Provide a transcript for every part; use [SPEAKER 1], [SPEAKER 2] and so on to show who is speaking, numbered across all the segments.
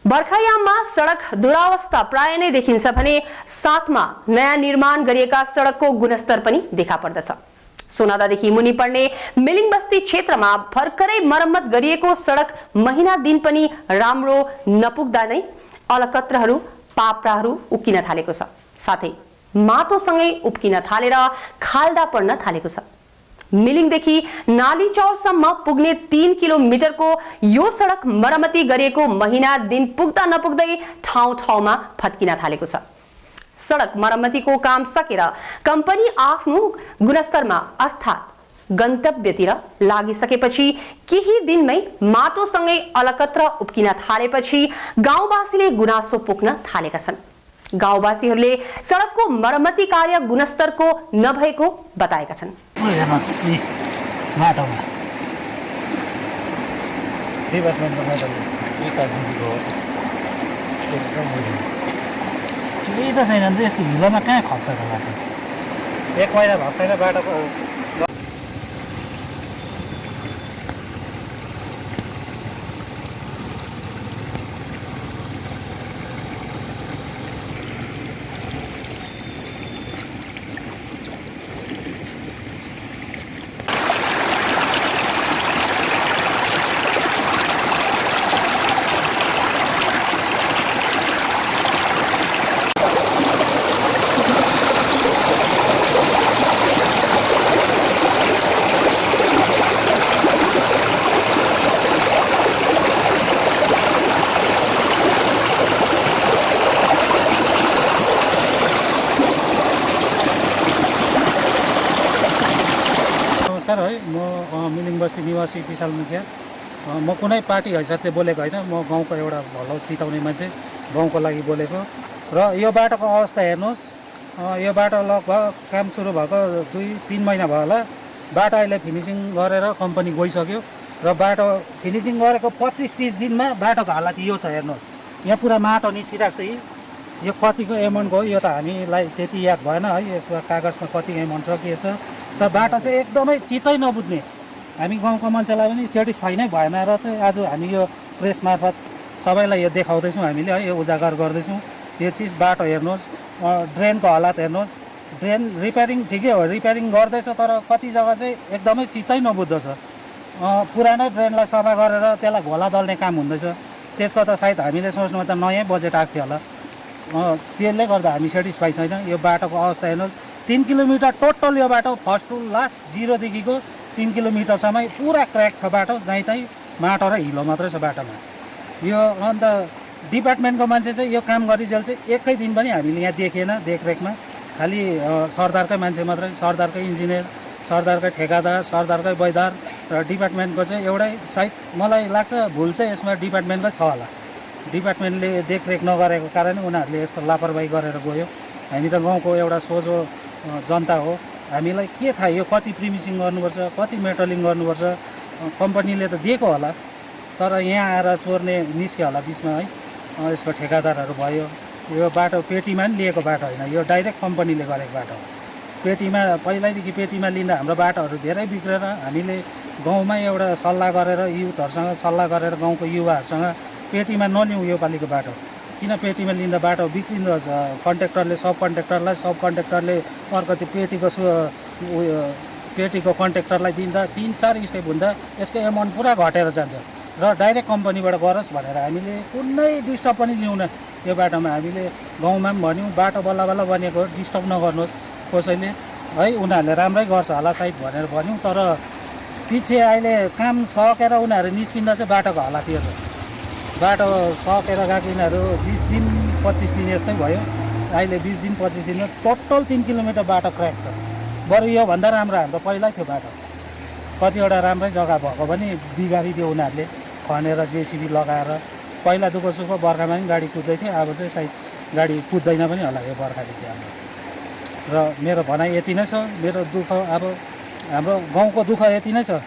[SPEAKER 1] बर्खायाममा सडक दुरावस्था प्राय नै देखिन्छ भने साथमा नयाँ निर्माण गरिएका सडकको गुणस्तर पनि देखा पर्दछ। सोनादादेखि मुनि पर्ने मिलिङ बस्ती क्षेत्रमा भर्खरै मर्मत गरिएको सडक महिना दिन पनि राम्रो नपुग्दा नै अलकत्रहरू पाप्राहरू उक्किन थालेको छ। साथै माटोसँगै उप्किन थालेर खाल्डा पर्न थालेको छ। मिलिङदेखि नालीचौरसम्म पुग्ने 3 किलोमिटरको यो सडक मरमती गरिएको महिना दिन पुग्दा नपुग्दै ठाउँ ठाउँमा फत्किन थालेको छ। सडक मरमतीको काम सकेर कम्पनी आफ्नो गुणस्तरमा अर्थात् गन्तव्यतिर लागिसकेपछि केही दिनमै माटोसँगै अलकत्र उप्किन थालेपछि गाउँवासीले गुनासो पोख्न थालेका छन्। गाउँवासीहरूले सडकको मरमती कार्य गुणस्तरको नभएको बताएका छन्।
[SPEAKER 2] केही त छैन नि यस्तो हिलोमा कहाँ खप्छ त बाटो। एक महिना भएको छैन बाटोको। है म मिलिङ बस्ती निवासी विशाल मुखिया। म कुनै पार्टी हैसियतले बोलेको होइन, म गाउँको एउटा भलो चिताउने मान्छे, गाउँको लागि बोलेको। र यो बाटोको अवस्था हेर्नुहोस्, यो बाटो लगभग काम सुरु भएको 2-3 महिना भयो होला। बाटो अहिले फिनिसिङ गरेर कम्पनी गइसक्यो र बाटो फिनिसिङ गरेको 25-30 दिनमा बाटोको हालत यो छ। हेर्नुहोस्, यहाँ पुरा माटो निस्किरहेको छ। यो कतिको एमाउन्टको हो यो त हामीलाई त्यति याद भएन है, यसमा कागजमा कति एमाउन्ट छ के छ। तर बाटो चाहिँ एकदमै चित्तै नबुझ्ने, हामी गाउँको मान्छेलाई पनि सेटिस्फाई नै भएन र चाहिँ आज हामी यो प्रेस मार्फत सबैलाई यो देखाउँदैछौँ, हामीले है यो उजागर गर्दैछौँ। यो चिज बाटो हेर्नुहोस्, ड्रेनको हालत हेर्नुहोस्। ड्रेन रिपेयरिङ ठिकै हो, रिपेयरिङ गर्दैछ, तर कति जग्गा चाहिँ एकदमै चित्तै नबुझ्दछ। पुरानै ड्रेनलाई सफा गरेर त्यसलाई घोला दल्ने काम हुँदैछ। त्यसको त सायद हामीले सोच्नु त नयाँ बजेट आएको थियो होला। त्यसले गर्दा हामी सेटिस्फाई छैन। यो बाटोको अवस्था हेर्नुहोस्, 3 किलोमिटर टोटल यो बाटो फर्स्ट टु लास्ट 0देखिको 3 किलोमिटरसम्म पुरा क्र्याक छ बाटो, जहीँ तहीँ माटो र हिलो मात्रै छ बाटोमा। यो अन्त डिपार्टमेन्टको मान्छे चाहिँ यो काम गरिजेल चाहिँ एकै दिन पनि हामीले यहाँ देखेन देखरेखमा। खालि सरदारकै मान्छे मात्रै, सरदारकै इन्जिनियर, सरदारकै ठेकादार, सरदारकै बैदार र डिपार्टमेन्टको चाहिँ एउटै सायद मलाई लाग्छ भुल चाहिँ यसमा डिपार्टमेन्टकै छ होला। डिपार्टमेन्टले देखरेख नगरेको कारणले उनीहरूले यस्तो लापरवाही गरेर गयो। हामी त गाउँको एउटा सोझो जनता हो, हामीलाई के थाहा यो कति प्रिमिसिङ गर्नुपर्छ, कति मेटलिङ गर्नुपर्छ। कम्पनीले त दिएको होला, तर यहाँ आएर चोर्ने निस्क्यो होला बिचमा है। यसको ठेकादारहरू भयो। यो बाटो पेटीमा पनि लिएको बाटो होइन, यो डाइरेक्ट कम्पनीले गरेको बाटो हो। पेटीमा पहिल्यैदेखि पेटीमा लिँदा हाम्रो बाटोहरू धेरै बिग्रेर हामीले गाउँमै एउटा सल्लाह गरेर युथहरूसँग सल्लाह गरेर गाउँको युवाहरूसँग पेटीमा नलिउँ योपालिको बाटो। किन पेटीमा लिँदा बाटो बिग्रिँदो रहेछ। कन्ट्र्याक्टरले सब कन्ट्र्याक्टरले अर्को त्यो पेटीको कन्ट्र्याक्टरलाई दिँदा 3-4 स्टेप हुँदा यसको एमाउन्ट पुरा घटेर जान्छ र डाइरेक्ट कम्पनीबाट गरोस् भनेर हामीले कुनै डिस्टर्ब पनि लिउन। यो बाटोमा हामीले गाउँमा पनि भन्यौँ, बाटो बल्ल बल्ल बनेको डिस्टर्ब नगर्नुहोस् कसैले है, उनीहरूले राम्रै गर्छ होला सायद भनेर भन्यौँ। तर पछि अहिले काम सकेर उनीहरू निस्किँदा चाहिँ बाटोको हालत यो छ। बाटो सकेर गएको यिनीहरू 20 दिन 25 दिन यस्तै भयो। अहिले 20 दिन 25 दिनमा टोटल 3 किलोमिटर बाटो क्र्याक छ। बरु योभन्दा राम्रो हाम्रो पहिल्यै थियो बाटो। कतिवटा राम्रै जग्गा भएको पनि बिगारिदियो उनीहरूले खनेर जेसिबी लगाएर। पहिला दुःख सुख बर्खामा पनि गाडी कुद्दै थियो, अब चाहिँ सायद गाडी कुद्दैन पनि होला यो बर्खादेखि हाम्रो। र मेरो भनाइ यति नै छ। मेरो दुःख अब हाम्रो गाउँको दुःख यति नै छ।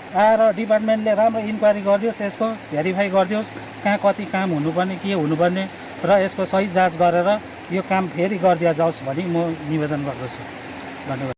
[SPEAKER 2] आएर डिपार्टमेन्टले राम्रो इन्क्वायरी गरिदियोस्, यसको भेरिफाई गरिदियोस् कहाँ कति काम हुनुपर्ने के हुनुपर्ने र यसको सही जाँच गरेर यो काम फेरि गरिदिया जाओस् भनी म निवेदन गर्दछु। धन्यवाद।